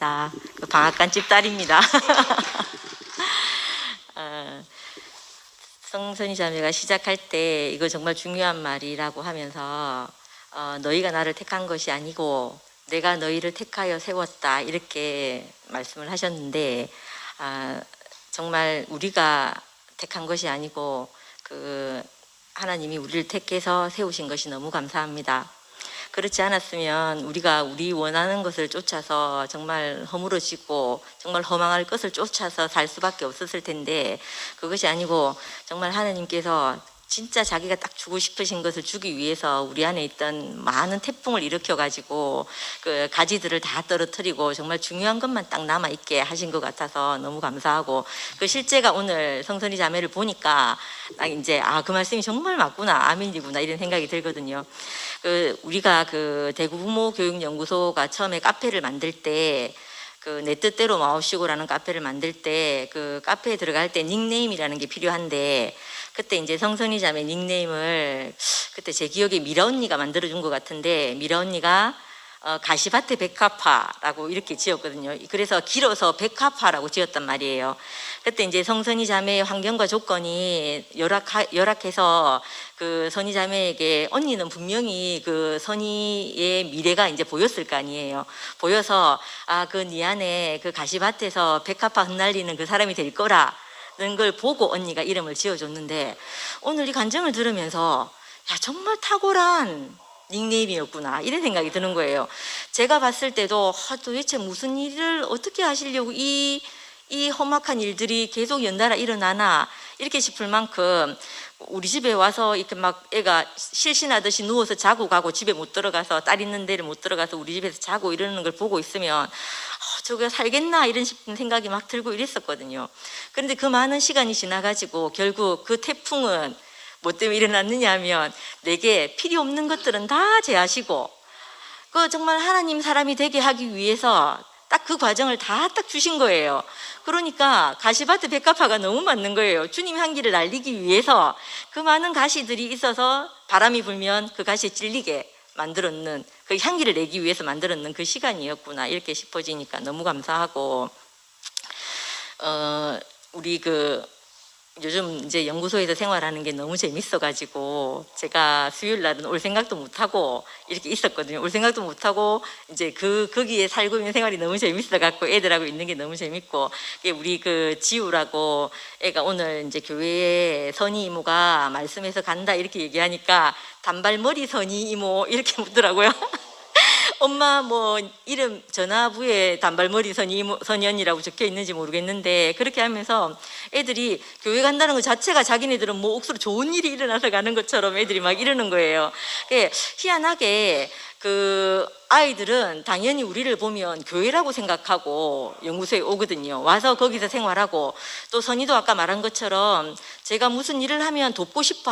반갑습니다. 그 방앗간집 딸입니다. 성선이 자매가 시작할 때 이거 정말 중요한 말이라고 하면서 너희가 나를 택한 것이 아니고 내가 너희를 택하여 세웠다 이렇게 말씀을 하셨는데 정말 우리가 택한 것이 아니고 그 하나님이 우리를 택해서 세우신 것이 너무 감사합니다. 그렇지 않았으면 우리가 우리 원하는 것을 쫓아서 정말 허물어지고 정말 허망할 것을 쫓아서 살 수밖에 없었을 텐데 그것이 아니고 정말 하나님께서 진짜 자기가 딱 주고 싶으신 것을 주기 위해서 우리 안에 있던 많은 태풍을 일으켜 가지고 그 가지들을 다 떨어뜨리고 정말 중요한 것만 딱 남아 있게 하신 것 같아서 너무 감사하고 그 실제가 오늘 성선이 자매를 보니까 딱 이제 그 말씀이 정말 맞구나, 아멘이구나 이런 생각이 들거든요. 우리가 그 대구 부모 교육 연구소가 처음에 카페를 만들 때 그 내 뜻대로 마옵시고라는 카페를 만들 때 그 카페에 들어갈 때 닉네임이라는 게 필요한데 그때 이제 성선이 자매 닉네임을 그때 제 기억에 미라 언니가 만들어준 것 같은데 미라 언니가 가시밭의 백합화라고 이렇게 지었거든요. 그래서 길어서 백합화라고 지었단 말이에요. 그때 이제 성선이 자매의 환경과 조건이 열악해서 그 선이 자매에게 언니는 분명히 그 선이의 미래가 이제 보였을 거 아니에요. 보여서 그 네 안에 그 가시밭에서 백합화 흩날리는 그 사람이 될 거라. 걸 보고 언니가 이름을 지어줬는데 오늘 이 간증을 들으면서 정말 탁월한 닉네임이었구나 이런 생각이 드는 거예요. 제가 봤을 때도 도대체 무슨 일을 어떻게 하시려고 이 험악한 일들이 계속 연달아 일어나나 이렇게 싶을 만큼 우리 집에 와서 이렇게 막 애가 실신하듯이 누워서 자고 가고 집에 못 들어가서 딸 있는 데를 못 들어가서 우리 집에서 자고 이러는 걸 보고 있으면 저거 살겠나 이런 싶은 생각이 막 들고 이랬었거든요. 그런데 그 많은 시간이 지나가지고 결국 그 태풍은 뭐 때문에 일어났느냐 하면 내게 필요 없는 것들은 다 제하시고 그 정말 하나님 사람이 되게 하기 위해서 딱 그 과정을 다 딱 주신 거예요. 그러니까 가시밭의 백합화가 너무 맞는 거예요. 주님 향기를 날리기 위해서 그 많은 가시들이 있어서 바람이 불면 그 가시에 찔리게 만들었는 그 향기를 내기 위해서 만들었는 그 시간이었구나 이렇게 싶어지니까 너무 감사하고 우리 요즘 이제 연구소에서 생활하는 게 너무 재밌어가지고 제가 수요일 날은 올 생각도 못하고 이렇게 있었거든요. 올 생각도 못하고 이제 거기에 살고 있는 생활이 너무 재밌어갖고 애들하고 있는 게 너무 재밌고 우리 그 지우라고 애가 오늘 이제 교회에 선희 이모가 말씀해서 간다 이렇게 얘기하니까 단발머리 선희 이모 이렇게 묻더라고요. 엄마 뭐 이름 전화부에 단발머리 선희 언니라고 적혀 있는지 모르겠는데 그렇게 하면서 애들이 교회 간다는 것 자체가 자기네들은 뭐 억수로 좋은 일이 일어나서 가는 것처럼 애들이 막 이러는 거예요. 희한하게 그 아이들은 당연히 우리를 보면 교회라고 생각하고 연구소에 오거든요. 와서 거기서 생활하고 또 선희도 아까 말한 것처럼 제가 무슨 일을 하면 돕고 싶어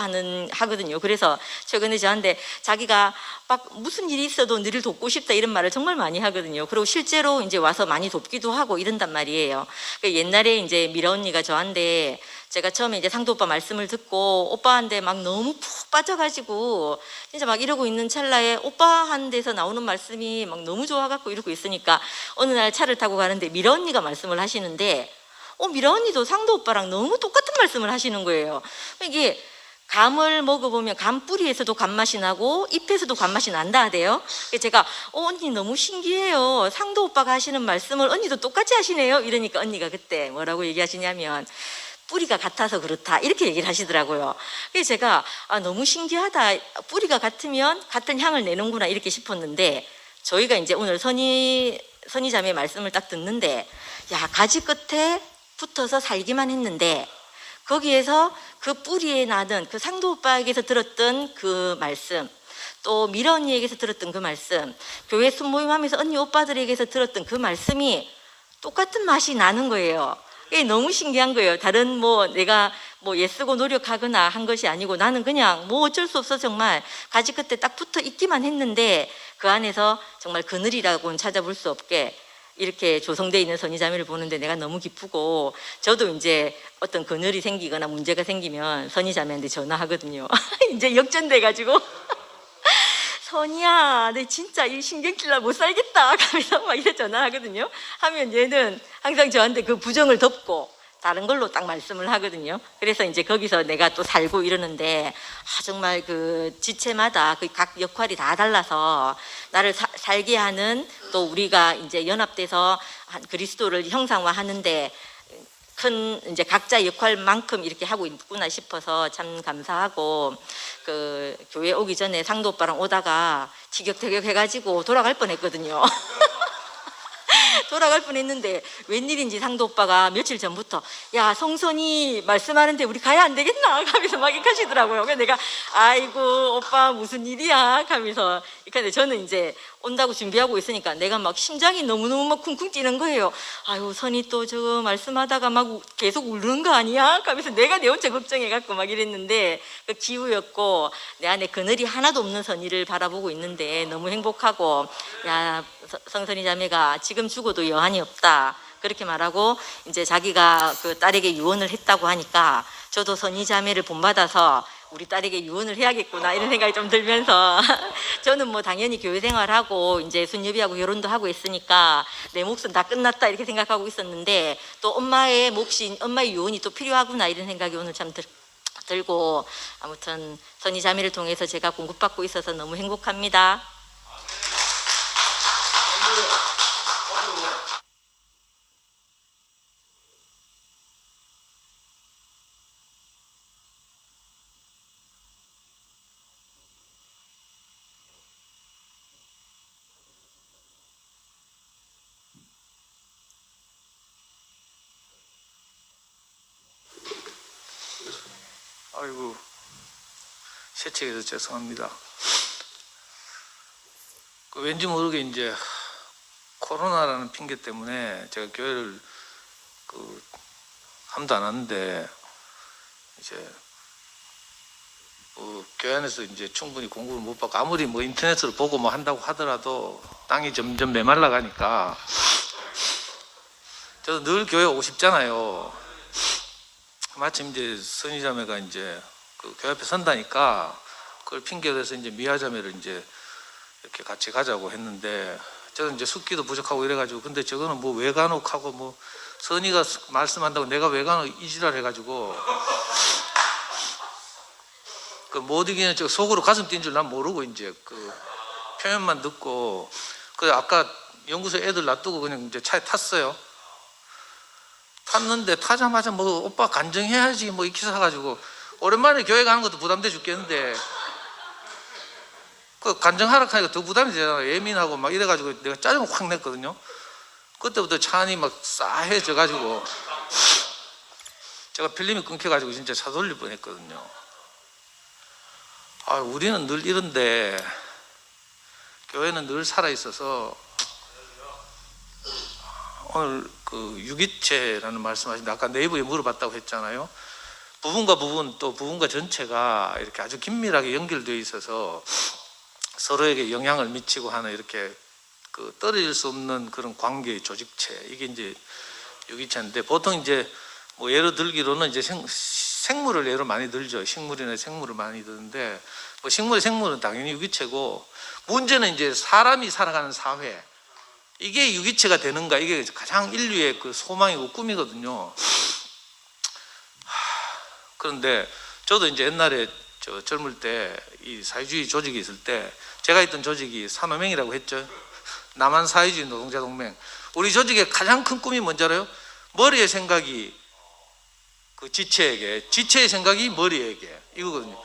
하거든요. 그래서 최근에 저한테 자기가 막 무슨 일이 있어도 너를 돕고 싶다 이런 말을 정말 많이 하거든요. 그리고 실제로 이제 와서 많이 돕기도 하고 이런단 말이에요. 옛날에 이제 미라 언니가 저한테 제가 처음에 이제 상도 오빠 말씀을 듣고 오빠한테 막 너무 푹 빠져가지고 진짜 막 이러고 있는 찰나에 오빠한테서 나오는 말씀이 막 너무 좋아갖고 이러고 있으니까 어느 날 차를 타고 가는데 미라 언니가 말씀을 하시는데 미라 언니도 상도 오빠랑 너무 똑같은 말씀을 하시는 거예요. 이게 감을 먹어보면 감 뿌리에서도 감맛이 나고 잎에서도 감맛이 난다 하대요. 제가 언니 너무 신기해요. 상도 오빠가 하시는 말씀을 언니도 똑같이 하시네요. 이러니까 언니가 그때 뭐라고 얘기하시냐면 뿌리가 같아서 그렇다 이렇게 얘기를 하시더라고요. 그래서 제가 너무 신기하다. 뿌리가 같으면 같은 향을 내는구나 이렇게 싶었는데 저희가 이제 오늘 선희 자매 말씀을 딱 듣는데 가지 끝에 붙어서 살기만 했는데 거기에서 그 뿌리에 나는 그 상도 오빠에게서 들었던 그 말씀 또 미라 언니에게서 들었던 그 말씀 교회 순모임하면서 언니 오빠들에게서 들었던 그 말씀이 똑같은 맛이 나는 거예요. 이게 너무 신기한 거예요. 다른 내가 애쓰고 노력하거나 한 것이 아니고 나는 그냥 어쩔 수 없어 정말 가지 끝에 딱 붙어 있기만 했는데 그 안에서 정말 그늘이라고는 찾아볼 수 없게 이렇게 조성되어 있는 선희 자매를 보는데 내가 너무 기쁘고 저도 이제 어떤 그늘이 생기거나 문제가 생기면 선희 자매한테 전화하거든요. 이제 역전돼 가지고 선이야, 내 진짜 이 신경질나 못 살겠다 하면서 막 이래 전화하거든요. 하면 얘는 항상 저한테 그 부정을 덮고 다른 걸로 딱 말씀을 하거든요. 그래서 이제 거기서 내가 또 살고 이러는데, 정말 그 지체마다 그 각 역할이 다 달라서 나를 살게 하는, 또 우리가 이제 연합돼서 그리스도를 형상화하는데 큰 이제 각자 역할만큼 이렇게 하고 있구나 싶어서 참 감사하고, 그 교회 오기 전에 상도 오빠랑 오다가 티격태격 해가지고 돌아갈 뻔했거든요. 돌아갈 뻔했는데 웬일인지 상도 오빠가 며칠 전부터 야, 성선이 말씀하는데 우리 가야 안 되겠나 하면서 막 이렇게 하시더라고요. 그래서 내가 아이고 오빠 무슨 일이야 하면서, 근데 저는 이제 온다고 준비하고 있으니까 내가 막 심장이 너무너무 막 쿵쿵 뛰는 거예요. 아유, 선이 또 저거 말씀하다가 막 계속 울는 거 아니야 하면서 내가 내 혼자 걱정해갖고 막 이랬는데, 그 기우였고 내 안에 그늘이 하나도 없는 선이를 바라보고 있는데 너무 행복하고, 야, 성선이 자매가 지금 죽어도 여한이 없다 그렇게 말하고, 이제 자기가 그 딸에게 유언을 했다고 하니까 저도 선이 자매를 본받아서 우리 딸에게 유언을 해야겠구나 이런 생각이 좀 들면서 저는 뭐 당연히 교회 생활하고 이제 순여비하고 결혼도 하고 있으니까 내 몫은 다 끝났다 이렇게 생각하고 있었는데, 또 엄마의 몫이, 엄마의 유언이 또 필요하구나 이런 생각이 오늘 참 들고, 아무튼 선이 자매를 통해서 제가 공급받고 있어서 너무 행복합니다. 아이고, 세척해서 죄송합니다. 왠지 모르게 이제 코로나라는 핑계 때문에 제가 교회를 함도 안 하는데, 이제 교회 안에서 이제 충분히 공부를 못 받고, 아무리 뭐 인터넷으로 보고 뭐 한다고 하더라도 땅이 점점 메말라 가니까, 저도 늘 교회 오고 싶잖아요. 마침 이제 선희자매가 이제 그 교회 앞에 선다니까 그걸 핑계로 해서 이제 미아자매를 이제 이렇게 같이 가자고 했는데, 저는 이제 숙기도 부족하고 이래가지고, 근데 저거는 뭐 외간혹하고 뭐 선희가 말씀한다고 내가 외간혹 이지랄 해가지고 그 못 이기는 저 속으로 가슴 뛴 줄 난 모르고 이제 그 표현만 듣고, 그 아까 연구소 애들 놔두고 그냥 이제 차에 탔어요. 탔는데 타자마자 뭐 오빠 간증해야지 뭐 이렇게 사가지고, 오랜만에 교회 가는 것도 부담돼 죽겠는데 그 간증하라 하니까 더 부담이 되잖아요. 예민하고 막 이래가지고 내가 짜증을 확 냈거든요. 그때부터 차 안이 막 싸해져 가지고 제가 필름이 끊겨가지고 진짜 차 돌릴 뻔했거든요. 우리는 늘 이런데 교회는 늘 살아있어서, 오늘 그 유기체라는 말씀하신데 아까 네이버에 물어봤다고 했잖아요. 부분과 부분, 또 부분과 전체가 이렇게 아주 긴밀하게 연결되어 있어서 서로에게 영향을 미치고 하는, 이렇게 그 떨어질 수 없는 그런 관계의 조직체, 이게 이제 유기체인데, 보통 이제 뭐 예로 들기로는 이제 생물을 예로 많이 들죠. 식물이나 생물을 많이 드는데, 뭐 생물은 당연히 유기체고, 문제는 이제 사람이 살아가는 사회, 이게 유기체가 되는가, 이게 가장 인류의 그 소망이고 꿈이거든요. 그런데 저도 이제 옛날에 젊을 때 이 사회주의 조직이 있을 때, 제가 있던 조직이 산호맹이라고 했죠. 남한 사회주의 노동자 동맹. 우리 조직의 가장 큰 꿈이 뭔지 알아요? 머리의 생각이 그 지체에게, 지체의 생각이 머리에게, 이거거든요.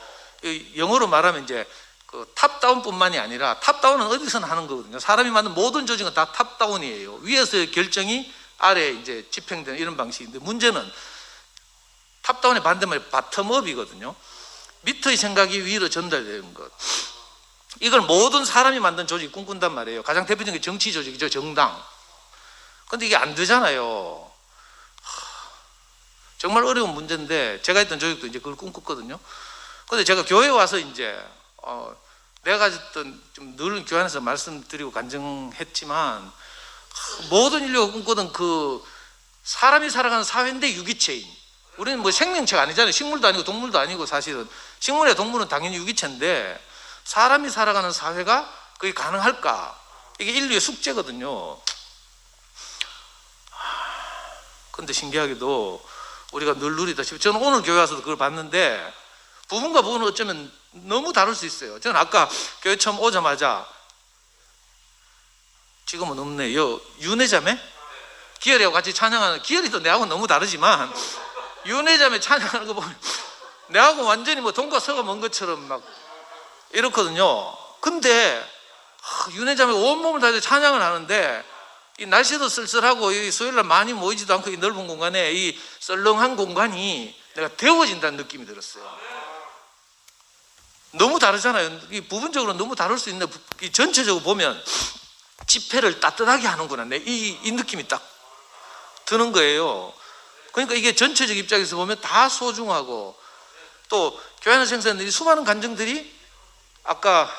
영어로 말하면 이제 그 탑다운뿐만이 아니라, 탑다운은 어디서나 하는 거거든요. 사람이 만든 모든 조직은 다 탑다운이에요. 위에서의 결정이 아래에 이제 집행되는 이런 방식인데, 문제는 탑다운의 반대말이 바텀업이거든요. 밑의 생각이 위로 전달되는 것. 이걸 모든 사람이 만든 조직이 꿈꾼단 말이에요. 가장 대표적인 게 정치 조직이죠, 정당. 근데 이게 안 되잖아요. 정말 어려운 문제인데, 제가 했던 조직도 이제 그걸 꿈꿨거든요. 근데 제가 교회에 와서 이제 내가 가졌던, 좀 늘 교회 안에서 말씀드리고 간증했지만, 모든 인류가 꿈꾸던 그 사람이 살아가는 사회인데 유기체인, 우리는 뭐 생명체가 아니잖아요. 식물도 아니고 동물도 아니고, 사실은 식물이나 동물은 당연히 유기체인데, 사람이 살아가는 사회가 그게 가능할까? 이게 인류의 숙제거든요. 근데 신기하게도 우리가 늘 누리다시피, 저는 오늘 교회 와서도 그걸 봤는데 부분과 부분은 어쩌면 너무 다를 수 있어요. 저는 아까 교회 처음 오자마자, 지금은 없네요, 윤회자매? 기열이하고 같이 찬양하는, 기열이도 내하고 너무 다르지만 윤회자매 찬양하는 거 보면 내하고 완전히 뭐 돈과 서가 먼 것처럼 막 이렇거든요. 근데 윤회자매 온몸을 다해서 찬양을 하는데 이 날씨도 쓸쓸하고 이 수요일날 많이 모이지도 않고 이 넓은 공간에 이 썰렁한 공간이 내가 데워진다는 느낌이 들었어요. 너무 다르잖아요. 이 부분적으로 너무 다를 수 있는데 이 전체적으로 보면 집회를 따뜻하게 하는구나, 이 느낌이 딱 드는 거예요. 그러니까 이게 전체적 입장에서 보면 다 소중하고, 또 교회하는 생사님들이 수많은 간증들이 아까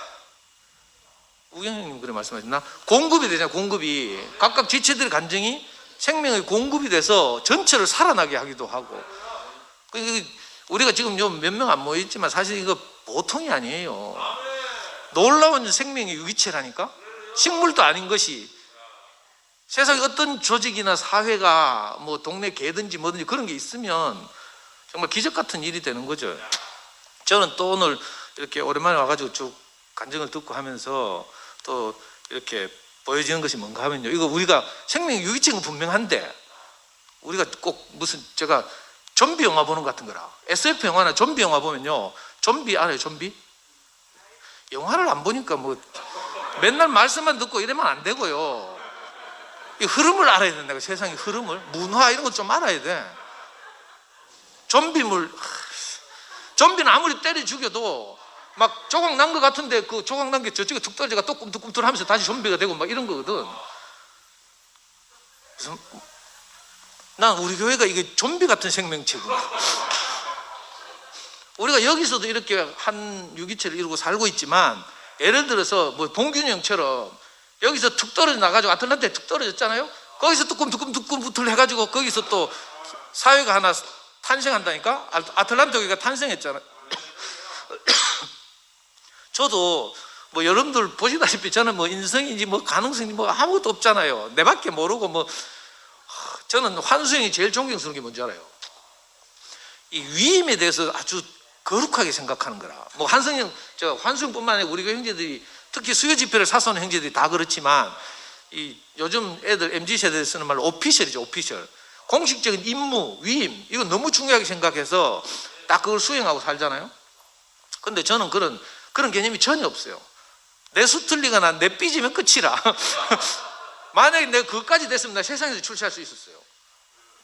우경님 그래 말씀하셨나? 공급이 되잖아요. 공급이 각각 지체들의 간증이 생명의 공급이 돼서 전체를 살아나게 하기도 하고. 우리가 지금 몇 명 안 모여있지만 사실 이거 보통이 아니에요. 놀라운 생명의 유기체라니까. 식물도 아닌 것이, 세상에 어떤 조직이나 사회가 뭐 동네 개든지 뭐든지 그런 게 있으면 정말 기적 같은 일이 되는 거죠. 저는 또 오늘 이렇게 오랜만에 와가지고 쭉 간증을 듣고 하면서 또 이렇게 보여지는 것이 뭔가 하면요, 이거 우리가 생명의 유기체는 분명한데 우리가 꼭 무슨, 제가 좀비 영화 보는 것 같은 거라. SF 영화나 좀비 영화 보면요, 좀비 알아요? 좀비? 영화를 안 보니까 뭐 맨날 말씀만 듣고 이러면 안 되고요. 이 흐름을 알아야 된다. 그 세상의 흐름을, 문화 이런 것 좀 알아야 돼. 좀비는 아무리 때려 죽여도 막 조각 난 것 같은데 그 조각 난 게 저쪽에 툭 떨어져가 또 꿈틀꿈틀 하면서 다시 좀비가 되고 막 이런 거거든. 그래서 난 우리 교회가 이게 좀비 같은 생명체구나. 우리가 여기서도 이렇게 한 유기체를 이루고 살고 있지만, 예를 들어서 뭐 봉균이 형처럼 여기서 툭 떨어져 나가지고 아틀란타에 툭 떨어졌잖아요. 거기서 뚜꿈뚜꿈 해가지고 거기서 또 사회가 하나 탄생한다니까. 아틀란타가 탄생했잖아요. 저도 뭐 여러분들 보시다시피 저는 뭐 인성인지 뭐 가능성인지 뭐 아무것도 없잖아요. 내밖에 모르고 뭐. 저는 환수형이 제일 존경스러운 게 뭔지 알아요? 이 위임에 대해서 아주 거룩하게 생각하는 거라. 뭐 환수형, 환수형뿐만 아니라 우리 교회 형제들이, 특히 수요 집회를 사수하는 형제들이 다 그렇지만, 이 요즘 애들 MZ 세대에 쓰는 말로 오피셜이죠. 오피셜. 공식적인 임무, 위임, 이거 너무 중요하게 생각해서 딱 그걸 수행하고 살잖아요. 근데 저는 그런 개념이 전혀 없어요. 내 수틀리거나 내 삐지면 끝이라. 만약에 내가 그것까지 됐으면 나 세상에서 출세할 수 있었어요.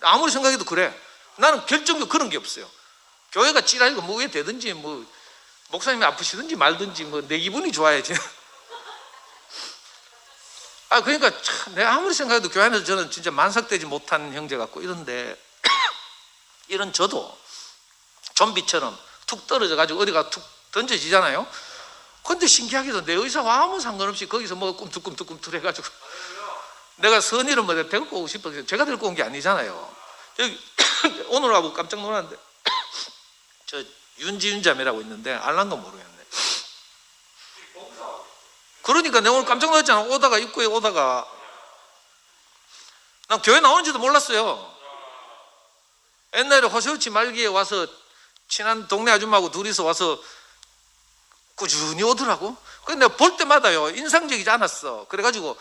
아무리 생각해도 그래. 나는 결정적으로 그런 게 없어요. 교회가 찌라니고 뭐 왜 되든지, 뭐 목사님이 아프시든지 말든지 뭐 내 기분이 좋아야지. 그러니까 참 내가 아무리 생각해도 교회 안에서 저는 진짜 만삭되지 못한 형제 같고 이런데 이런 저도 좀비처럼 툭 떨어져 가지고 어디가 툭 던져지잖아요. 근데 신기하게도 내 의사와 아무 상관없이 거기서 뭐 꿈틀꿈틀 해가지고 내가 선의를 뭐 데리고 오고 싶어서 제가 데리고 온 게 아니잖아요. 여기 오늘 하고 깜짝 놀랐는데 저 윤지윤 자매라고 있는데 알란가 모르겠네. 그러니까 내가 오늘 깜짝 놀랐잖아. 오다가 입구에 오다가 난 교회 나오는지도 몰랐어요. 옛날에 호세우치 말기에 와서 친한 동네 아줌마하고 둘이서 와서 꾸준히 오더라고. 근데 내가 볼 때마다요, 인상적이지 않았어. 그래가지고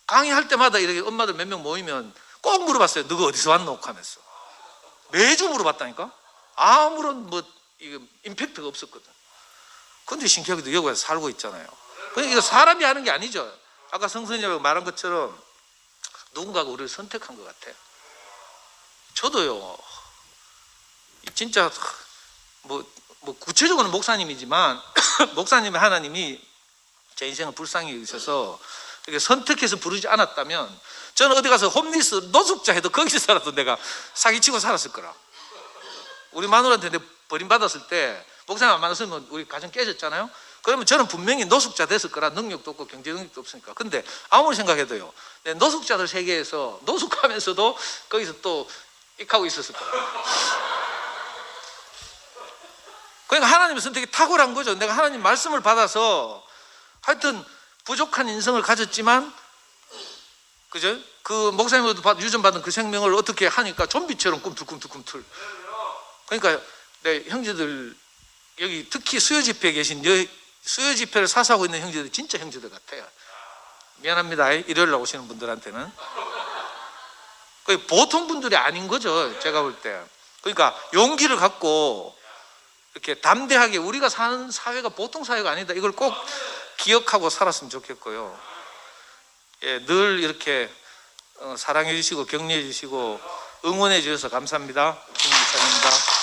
강의할 때마다 이렇게 엄마들 몇 명 모이면 꼭 물어봤어요. 너가 어디서 왔노? 하면서 매주 물어봤다니까. 아무런 뭐 임팩트가 없었거든. 근데 신기하게도 여기 와서 살고 있잖아요. 그러니까 이거 사람이 하는 게 아니죠. 아까 성선이라고 말한 것처럼 누군가가 우리를 선택한 것 같아요. 저도요, 진짜 뭐 구체적으로는 목사님이지만 목사님의 하나님이 제 인생을 불쌍히 여기셔서 이렇게 선택해서 부르지 않았다면 저는 어디 가서 홈리스 노숙자 해도 거기서 살아도 내가 사기치고 살았을 거라. 우리 마누라한테 내가 버림받았을 때 목사님 안 만났으면 우리 가정 깨졌잖아요. 그러면 저는 분명히 노숙자 됐을 거라. 능력도 없고 경제 능력도 없으니까. 근데 아무리 생각해도요, 내 노숙자들 세계에서 노숙하면서도 거기서 또 익하고 있었을 거라. 그러니까 하나님의 선택이 탁월한 거죠. 내가 하나님 말씀을 받아서 하여튼 부족한 인성을 가졌지만, 그죠? 그 목사님으로부터 유전받은 그 생명을 어떻게 하니까 좀비처럼 꿈틀꿈틀. 그러니까 내 형제들, 여기 특히 수요 집회에 계신 수요 집회를 사수하고 있는 형제들 진짜 형제들 같아요. 미안합니다. 일요일 날 오시는 분들한테는. 보통 분들이 아닌 거죠. 제가 볼 때. 그러니까 용기를 갖고 이렇게 담대하게 우리가 사는 사회가 보통 사회가 아니다. 이걸 꼭 기억하고 살았으면 좋겠고요. 예, 늘 이렇게 사랑해 주시고 격려해 주시고 응원해 주셔서 감사합니다. 김 목사님입니다.